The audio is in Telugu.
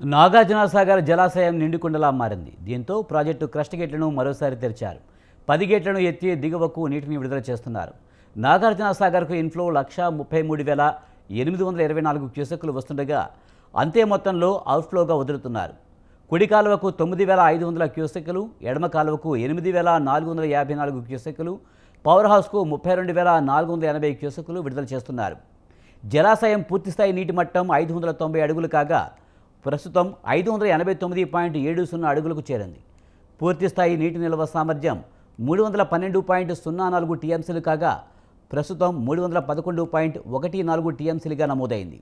నాగార్జునసాగర్ జలాశయం నిండుకుండలా మారింది. దీంతో ప్రాజెక్టు క్రస్ట్ గేట్లను మరోసారి తెరిచారు. 10 గేట్లను ఎత్తి దిగువకు నీటిని విడుదల చేస్తున్నారు. నాగార్జునసాగర్కు ఇన్ఫ్లో 1,33,824 క్యూసెక్కులు వస్తుండగా అంతే మొత్తంలో అవుట్ఫ్లోగా వదులుతున్నారు. కుడి కాలువకు 9,500 క్యూసెక్కులు, ఎడమ కాలువకు 8,454 క్యూసెక్కులు, పవర్ హౌస్కు 32,480 క్యూసెక్కులు విడుదల చేస్తున్నారు. జలాశయం పూర్తిస్థాయి నీటి మట్టం 590 అడుగులు కాగా ప్రస్తుతం 589.70 అడుగులకు చేరింది. పూర్తిస్థాయి నీటి నిల్వ సామర్థ్యం 312.04 టీఎంసీలు కాగా ప్రస్తుతం 311.14 టీఎంసీలుగా నమోదైంది.